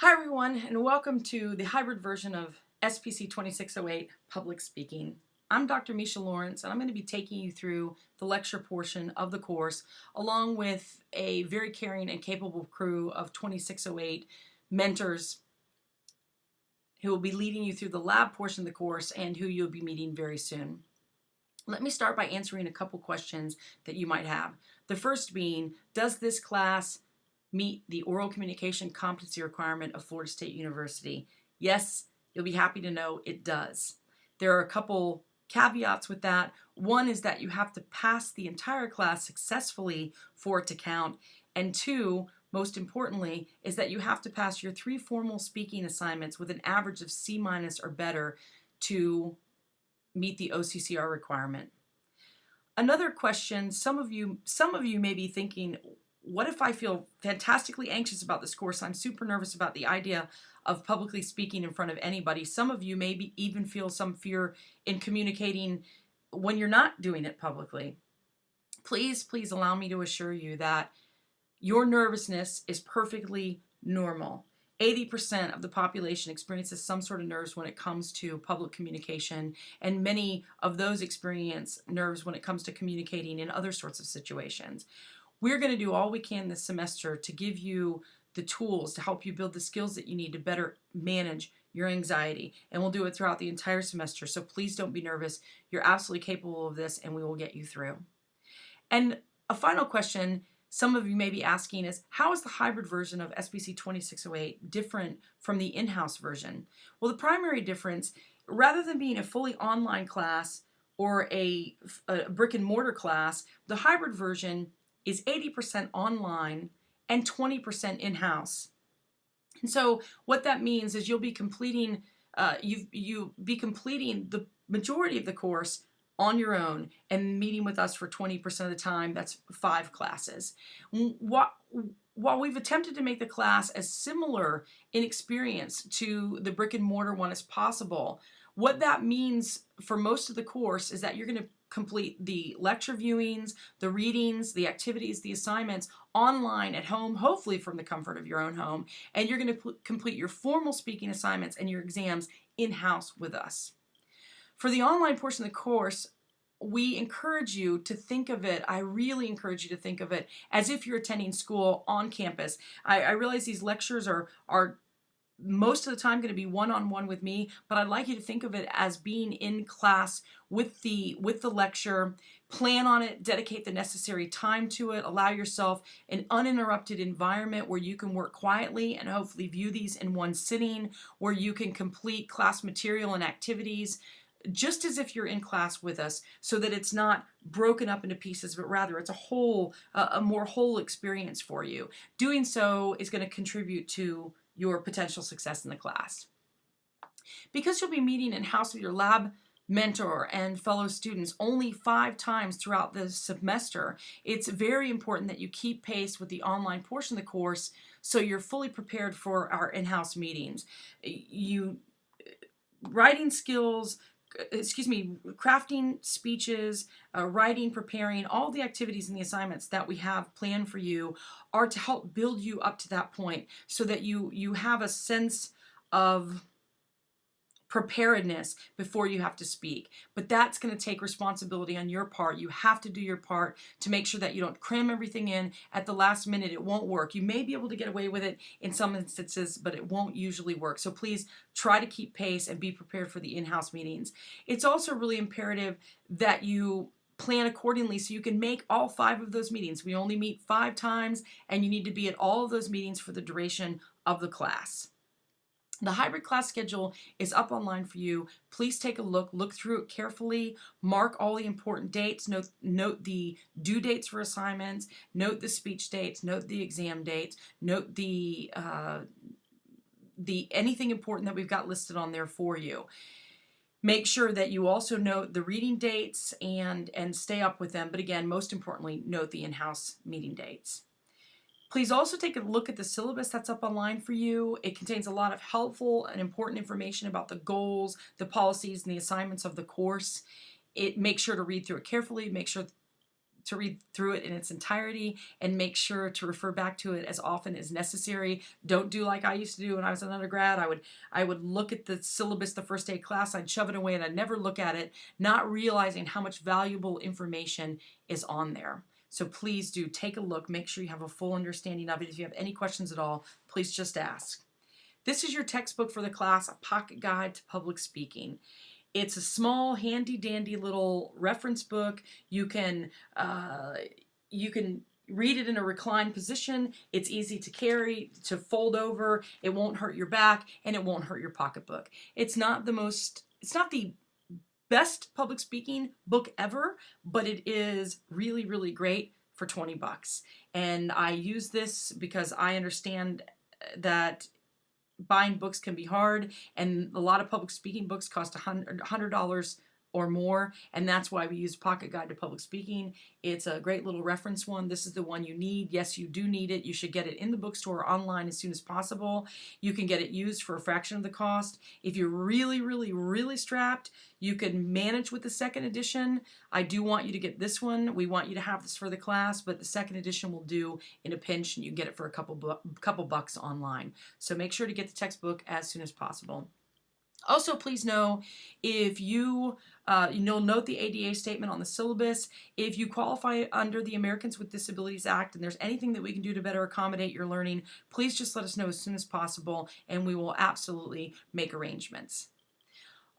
Hi everyone, and welcome to the hybrid version of SPC 2608 Public Speaking. I'm Dr. Misha Lawrence, and I'm going to be taking you through the lecture portion of the course, along with a very caring and capable crew of 2608 mentors who will be leading you through the lab portion of the course and who you'll be meeting very soon. Let me start by answering a couple questions that you might have. The first being, does this class meet the oral communication competency requirement of Florida State University? Yes, you'll be happy to know it does. There are a couple caveats with that. One is that you have to pass the entire class successfully for it to count. And two, most importantly, is that you have to pass your 3 formal speaking assignments with an average of C- or better to meet the OCCR requirement. Another question, some of you may be thinking, what if I feel fantastically anxious about this course? I'm super nervous about the idea of publicly speaking in front of anybody. Some of you maybe even feel some fear in communicating when you're not doing it publicly. Please allow me to assure you that your nervousness is perfectly normal. 80% of the population experiences some sort of nerves when it comes to public communication, and many of those experience nerves when it comes to communicating in other sorts of situations. We're going to do all we can this semester to give you the tools to help you build the skills that you need to better manage your anxiety, and we'll do it throughout the entire semester, so please don't be nervous. You're absolutely capable of this, and we will get you through. And a final question some of you may be asking is, how is the hybrid version of SPC 2608 different from the in-house version? Well, the primary difference, rather than being a fully online class or a brick and mortar class, the hybrid version is 80% online and 20% in-house. And so what that means is you'll be completing the majority of the course on your own and meeting with us for 20% of the time. That's 5 classes. While we've attempted to make the class as similar in experience to the brick and mortar one as possible, what that means for most of the course is that you're going to complete the lecture viewings, the readings, the activities, the assignments online at home, hopefully from the comfort of your own home, and you're going to complete your formal speaking assignments and your exams in-house with us. For the online portion of the course, we encourage you to think of it, I really encourage you to think of it as if you're attending school on campus. I realize these lectures are most of the time going to be one-on-one with me, but I'd like you to think of it as being in class with the lecture. Plan on it, dedicate the necessary time to it, allow yourself an uninterrupted environment where you can work quietly and hopefully view these in one sitting, where you can complete class material and activities just as if you're in class with us, so that it's not broken up into pieces, but rather it's a more whole experience for you. Doing so is going to contribute to your potential success in the class. Because you'll be meeting in-house with your lab mentor and fellow students only 5 times throughout the semester, it's very important that you keep pace with the online portion of the course so you're fully prepared for our in-house meetings. Writing skills, crafting speeches, writing, preparing, all the activities and the assignments that we have planned for you are to help build you up to that point so that you have a sense of preparedness before you have to speak. But that's going to take responsibility on your part. You have to do your part to make sure that you don't cram everything in at the last minute. It won't work. You may be able to get away with it in some instances, but it won't usually work. So please try to keep pace and be prepared for the in-house meetings. It's also really imperative that you plan accordingly so you can make all 5 of those meetings. We only meet 5 times, and you need to be at all of those meetings for the duration of the class. The hybrid class schedule is up online for you. Please take a look through it carefully, mark all the important dates, note the due dates for assignments, note the speech dates, note the exam dates, note the anything important that we've got listed on there for you. Make sure that you also note the reading dates and stay up with them, but again, most importantly, note the in-house meeting dates. Please also take a look at the syllabus that's up online for you. It contains a lot of helpful and important information about the goals, the policies, and the assignments of the course. Make sure to read through it carefully. Make sure through it in its entirety and make sure to refer back to it as often as necessary. Don't do like I used to do when I was an undergrad. I would look at the syllabus the first day of class, I'd shove it away and I'd never look at it, not realizing how much valuable information is on there. So please do take a look, make sure you have a full understanding of it. If you have any questions at all, please just ask. This is your textbook for the class, A Pocket Guide to Public Speaking. It's a small, handy-dandy little reference book. You can read it in a reclined position. It's easy to carry, to fold over. It won't hurt your back, and it won't hurt your pocketbook. It's not the best public speaking book ever, but it is really, really great for 20 bucks. And I use this because I understand that buying books can be hard, and a lot of public speaking books cost $100 or more, and that's why we use Pocket Guide to Public Speaking. It's a great little reference one. This is the one you need. Yes, you do need it. You should get it in the bookstore or online as soon as possible. You can get it used for a fraction of the cost. If you're really, really, really strapped, you can manage with the second edition. I do want you to get this one. We want you to have this for the class, but the second edition will do in a pinch, and you can get it for a couple bucks online. So make sure to get the textbook as soon as possible. Also, please know, if you'll note the ADA statement on the syllabus. If you qualify under the Americans with Disabilities Act and there's anything that we can do to better accommodate your learning, please just let us know as soon as possible, and we will absolutely make arrangements.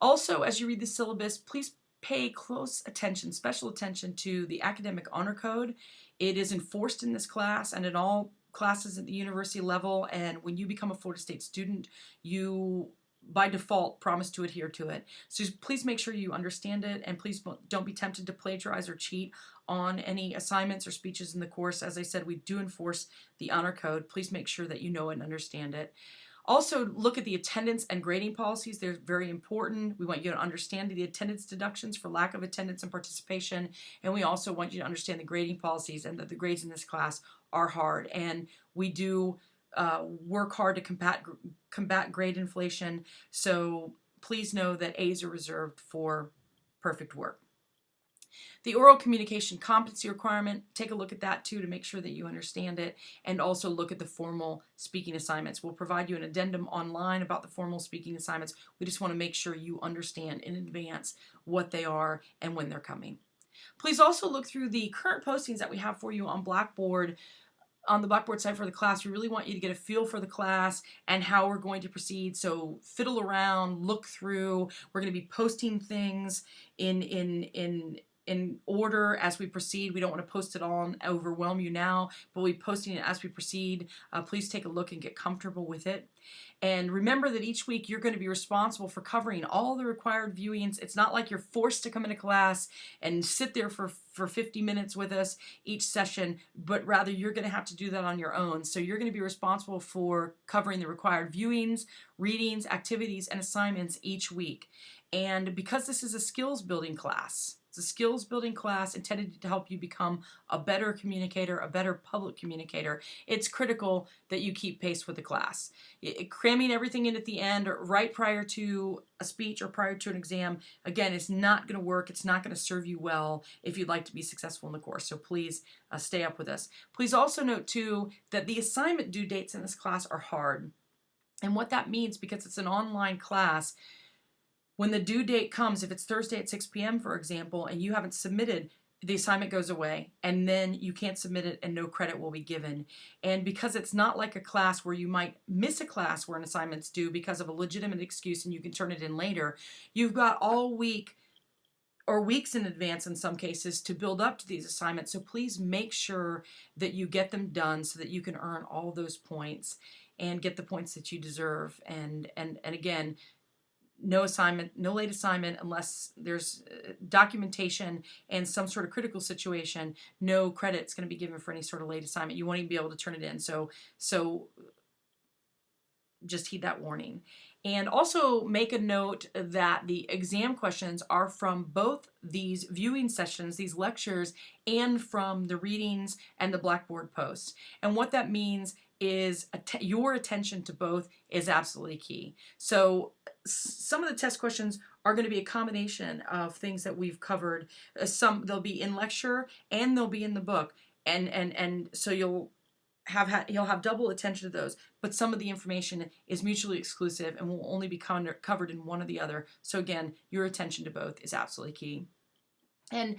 Also, as you read the syllabus, please pay close attention, special attention to the Academic Honor Code. It is enforced in this class and in all classes at the university level, and when you become a Florida State student, you by default promise to adhere to it. So please make sure you understand it, and please don't be tempted to plagiarize or cheat on any assignments or speeches in the course. As I said, we do enforce the honor code. Please make sure that you know it and understand it. Also, look at the attendance and grading policies. They're very important. We want you to understand the attendance deductions for lack of attendance and participation, and we also want you to understand the grading policies and that the grades in this class are hard. And we do work hard to combat grade inflation, so please know that A's are reserved for perfect work. The oral communication competency requirement, take a look at that too to make sure that you understand it, and also look at the formal speaking assignments. We'll provide you an addendum online about the formal speaking assignments. We just want to make sure you understand in advance what they are and when they're coming. Please also look through the current postings that we have for you on Blackboard. On the Blackboard site for the class, we really want you to get a feel for the class and how we're going to proceed. So fiddle around, look through. We're going to be posting things in order as we proceed. We don't want to post it all and overwhelm you now, but we'll be posting it as we proceed. Please take a look and get comfortable with it. And remember that each week you're going to be responsible for covering all the required viewings. It's not like you're forced to come into class and sit there for 50 minutes with us each session, but rather you're going to have to do that on your own. So you're going to be responsible for covering the required viewings, readings, activities, and assignments each week. And because this is a skills building class, it's a skills building class intended to help you become a better communicator, a better public communicator. It's critical that you keep pace with the class. Cramming everything in at the end or right prior to a speech or prior to an exam, again, it's not going to work. It's not going to serve you well if you'd like to be successful in the course. So please stay up with us. Please also note too that the assignment due dates in this class are hard. And what that means, because it's an online class, when the due date comes, if it's Thursday at 6 p.m., for example, and you haven't submitted, the assignment goes away, and then you can't submit it and no credit will be given. And because it's not like a class where you might miss a class where an assignment's due because of a legitimate excuse and you can turn it in later, you've got all week or weeks in advance in some cases to build up to these assignments. So please make sure that you get them done so that you can earn all those points and get the points that you deserve. And again, no assignment, no late assignment unless there's documentation and some sort of critical situation. No credit's going to be given for any sort of late assignment. You won't even be able to turn it in. So just heed that warning. And also make a note that the exam questions are from both these viewing sessions, these lectures, and from the readings and the Blackboard posts. And what that means is your attention to both is absolutely key. So some of the test questions are going to be a combination of things that we've covered. Some they'll be in lecture and they'll be in the book, and so you'll have double attention to those. But some of the information is mutually exclusive and will only be covered in one or the other. So again, your attention to both is absolutely key. And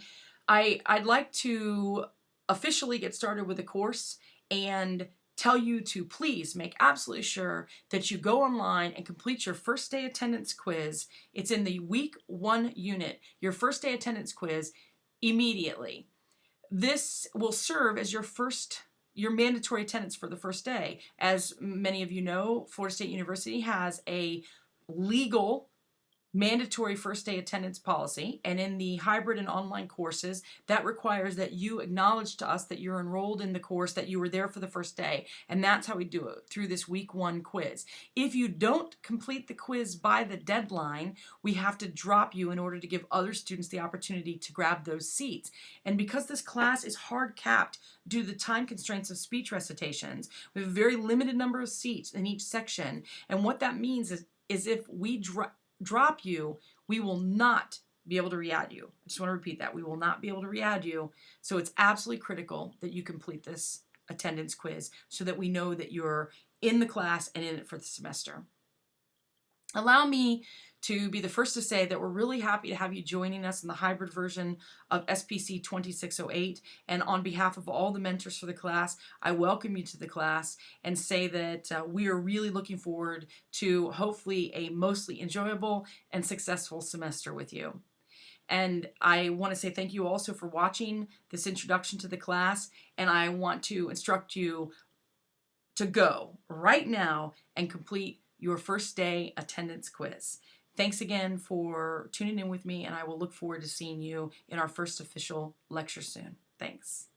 I'd like to officially get started with the course and tell you to please make absolutely sure that you go online and complete your first day attendance quiz. It's in the week 1 unit, your first day attendance quiz, immediately. This will serve as your mandatory attendance for the first day. As many of you know, Florida State University has a legal mandatory first day attendance policy, and in the hybrid and online courses, that requires that you acknowledge to us that you're enrolled in the course, that you were there for the first day, and that's how we do it, through this week 1 quiz. If you don't complete the quiz by the deadline, we have to drop you in order to give other students the opportunity to grab those seats. And because this class is hard capped due to the time constraints of speech recitations, we have a very limited number of seats in each section, and what that means is if we drop you, we will not be able to re-add you. I just want to repeat that. We will not be able to re-add you. So it's absolutely critical that you complete this attendance quiz so that we know that you're in the class and in it for the semester. Allow me to be the first to say that we're really happy to have you joining us in the hybrid version of SPC 2608. And on behalf of all the mentors for the class, I welcome you to the class and say that we are really looking forward to hopefully a mostly enjoyable and successful semester with you. And I want to say thank you also for watching this introduction to the class, and I want to instruct you to go right now and complete your first day attendance quiz. Thanks again for tuning in with me, and I will look forward to seeing you in our first official lecture soon. Thanks.